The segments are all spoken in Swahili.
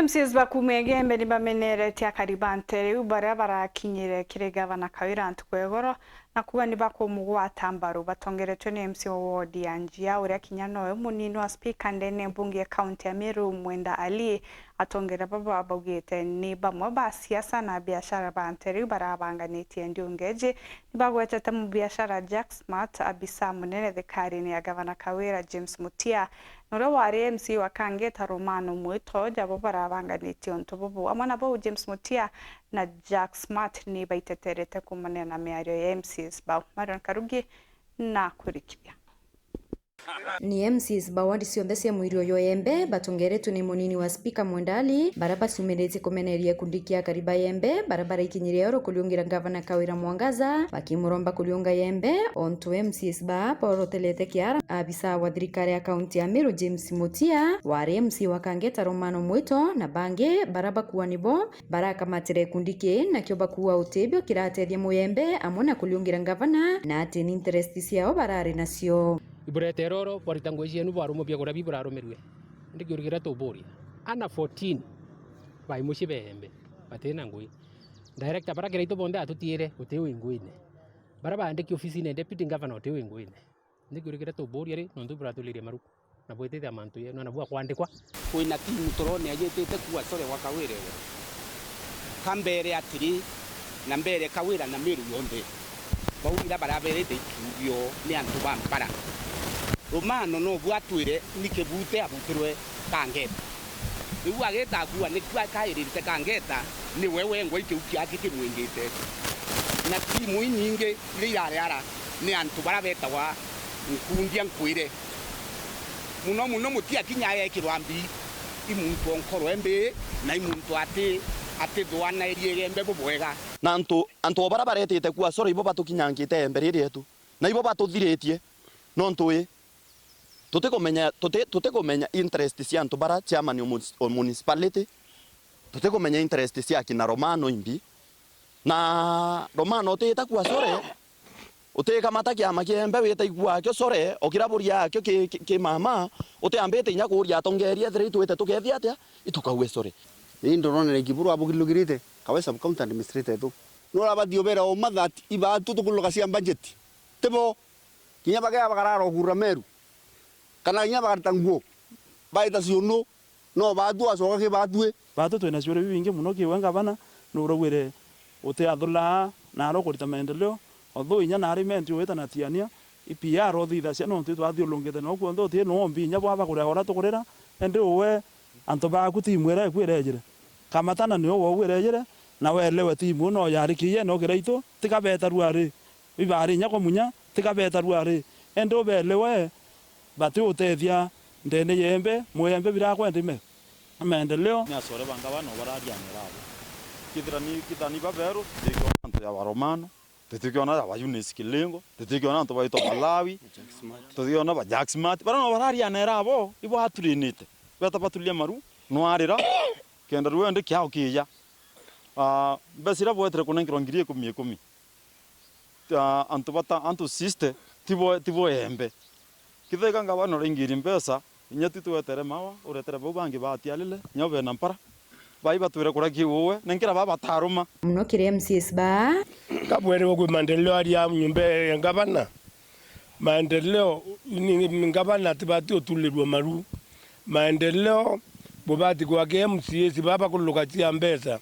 MCs bakumege mbere bamenerete akaribante riu bara barakinyire kire gavana Kawira Ntukwegoro na kuba ni bakomugwatambaru batongeretwe ni MC Ward ya Njia uria kinyano munini wa speaker ndene bunge county ya Meru Mwenda Ali atongera baba abogete ni bamwe ba siasa na biashara banteriu barabanganitie ndiungeje ni bagwetete mu biashara Jack Smart abisa munene thikari ni ya gavana Kawira James Mutia nora wari MC wa Kangeta Romano Mwito jabo barabanganitie ontobobo amana bo James Mutia na Jack Smart ni baiteterete kumane na miario ya MCs ba Marion Karugi na kurikia ni MCs bawandi cionthe cia mwirio yoembe batongeretwe ni munini wa speaker Mwendali baraba sumerete kumeneria kundikia kariba yembe barabara ikinyire oro kuliungira gavana Kawira Mwangaza bakimuromba kuliunga yembe onto MCs ba porotelete kiara abisa wa thirikari ya kaunti ya Meru James Mutia wari MC wa Kangeta Romano Mwito na bange baraba kuanibo baraka matire kundike na kyo bakuwa utebyo kiratethia muyembe amona kuliungira gavana na atini interest ciao barari nacio iburete roro boritangoicie nu barumo bia gora bibura romerwe ndigiurigera tobori ana 14 bai mushibembe batena ngui director barakira ito bonde atutiere utewe nguine baraba ndiki office ne deputy governor utewe nguine ndigiurigera tobori ari nondu buratulirie maruku na boitete amantu ye na bua kwandikwa kuina timu turone agitete kuwa sore wa Kawira kambere atiri na mbere Kawira na Meru yonde bawira baraberete ikubyo ni antu bampara Romano no bwatwire nikebute abukirwe Kangeta niwe ageta kuwa ni kwa kairite Kangeta ni wewe ngo ikiukia kikimwingite na timu nyinge lirara ni antu barabeta wa nkundia nkwire muno Mutia kinyaye ikirwambi imuntu onkoro embe na imuntu ate doana eriembe bobwega na antu barabaretete kuwa soro ibo batukinyangite embe rietu na ibo batuthiretie no ntui tutikumenya interest cia antu bara chairman o municipality tutikumenya interest cia kina Romano imbi na Romano teta kuwa sore uteka mataki amakiembe wita igwa kyo sore okiraburia kyo ke mama uteambete nya kuria tongeria thire twete tukethia atia itukawe sore indo ronere kiburu abukilugirite kawesa county administrator tu nora badiobera o mathati iba tutukuluka cia budget tebo kinya bagaya bagararo hura Meru kana kinya bagatanguo baita ciono no badu acoka ke badue batu twena ciore bingi muno kiwenga bana no rogwire ute athula na ro kurita maendeleo otho inya na arimenti weta na tiania ipia ro thitha cia no ntu athi ulungite no kuo ndo tie no mbi nya bwa bagura ora tukurira ende we anto ba kutimwera kwirejire kamatana ni wo wirejire na welewe timu no yarikiye no gireito tikabeta ruari ibari nya ko munya tikabeta ruari endo belewe bati utethia ndene yembe muyembe birakwendime maendeleo ni asore banga bano bararia nirabo kithani baberu tikyo antu ya Romano tutikiona ba Eunice Kilingo tutikiona antu baito Malawi tutikiona ba Jack Smart barano bararia nirabo ibo haturinite beta patulia maru no arira kenda ruende kyao kiya besira boetre kunengiro ngirie 10 antu siste tibo embe kitheka ngaba no ringiri mpesa inyati tuetere mawa uretere bo bangi batialile nyobe nampara bai batwire kura kiuwe nenkira baba taruma muno kire MCs ba kabwere go maendeleo ari ya nyumbe ngabana maendeleo ni ngabana tibati otulirwa maru maendeleo bobati kwa MCs baba kuluka tia mbesa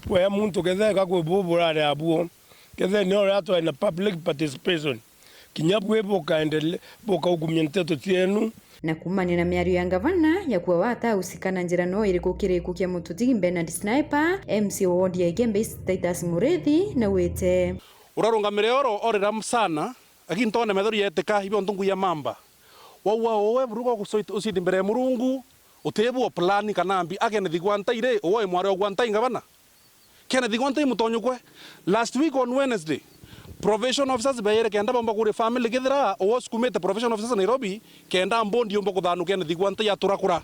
we muntu ketheka ko bobora abuo kethe ni ora to in public participation kinyabwe bokaendele bokaugumyente to tienu na kumani na miario ya gavana ya kuwa wata usikana njira no iriku kiriku kia mututi Bernard Sniper MC Ward ya Igembe Titus Murethi na wete urarungamire oro orera sana akintone methori yeteka ibyo ndungu ya mamba wawa owe burugo usiti mbere murungu utebu plan kanambi agene thigwantaire owe mware ogwantai gavana kene thigwantai mutonyukwe last week on Wednesday provision officers bayere kenda bomba kure family githira owo skumete provision officers Nairobi kenda mbondi yombo kuthanu kene thigwantai aturakura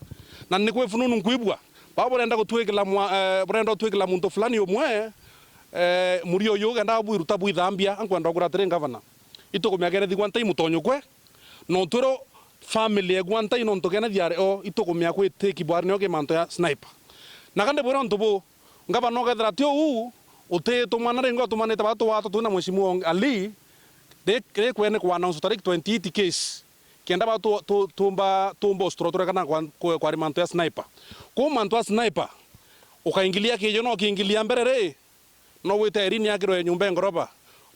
na nikwe fununu nkwibwa babo renda gutwekela brenda gutwekela muntu fulani omwe murio yo kenda bwiruta bwithambia ankwenda kura tere gavana itukumya kene thigwantai mutonyukwe no turo family egwantai no ntokena diare o itukumya kwite kibwarne oke manto ya Sniper na kande bwira ntubu ngaba no gethera tio u uti tumana ringo tumanite batu watu tuna mheshimiwa Ali de kwene kwa announce tarik 28 case kenda batu tumba strotore kana kwa manto ya sniper ko manto ya sniper ukaingilia kijo no kiingilia mbere no wita irini yakiro nyumba ngoroba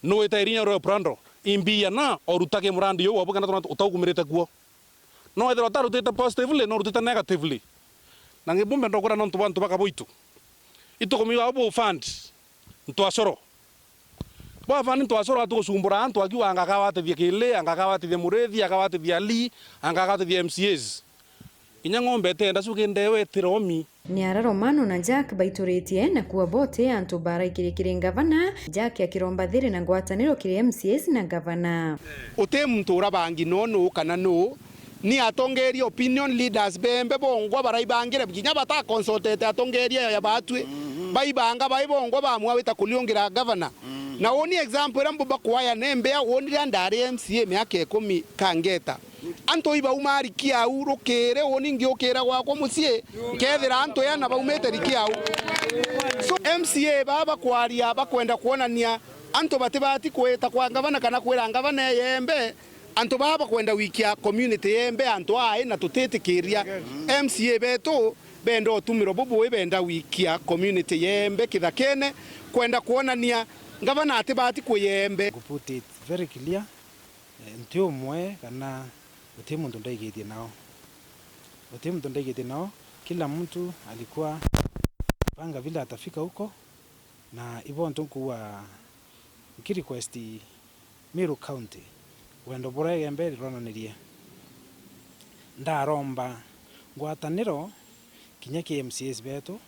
no wita irini ro prando imbia na orutage murandi yo wabukana tuna utagumirite kuo no ethero tarutite positively no rutite negatively na ngibumbe ndokora no ntubantu bakaboitu itukumiwa abo fund ntwasoro ba fund ntwasoro atugucumbura antu akiwa angakawatithia kile angakawatithia murethi akawatithia Ali angakawatithia MCAs inya ng'ombe tenda cukindewe tiromi ni ara Romano na Jack baituritie na kuwa bote antu bara ikirikire ngavana Jack akiromba thiri na ngwataniro kiri MCAs na ngavana uti muntu urabangi no kana no ni atongeri opinion leaders bembe bongwa baraibangire binya bata consultate atongeri ya batwe baibanga baibongwa bamwa wita kuliongera governor na oni example rambo bakwaya nembe oni ndari MCA myaka 10 kangeta anto iba umari kia urukere oni ngiokera gwako mucie kethira anto yana baumete rikia so MCA baba kwaria bakwenda kuonania anto batibati kweta kwa ngavana kana kwira ngavana yembe anto baba kwenda wikia community yembe anto ai na tutetikiria MCA beto bendo tumiro bubu benda wikia community yembe kithakene kwenda kuonania ngavana atibati kuyembe put it very clear ntio mwe kana uti muntu ndaigetie nao kila mtu alikuwa panga vile atafika huko na hivyo ntunkuwa request Meru County wendo borege mbere ronanirie ndaromba ngwataniro kinya KMCS betu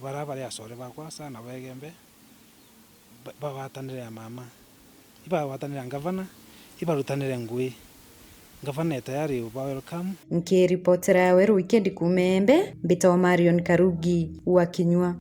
barabara ya sore bakwa sana wegembe bawatanire ya mama ibawatanire ngavana ibarutanire ngui ngavana tayari uba welcome nkiripotera weru weekend kumembe Mbita wa Marion Karugi wa Kinyua.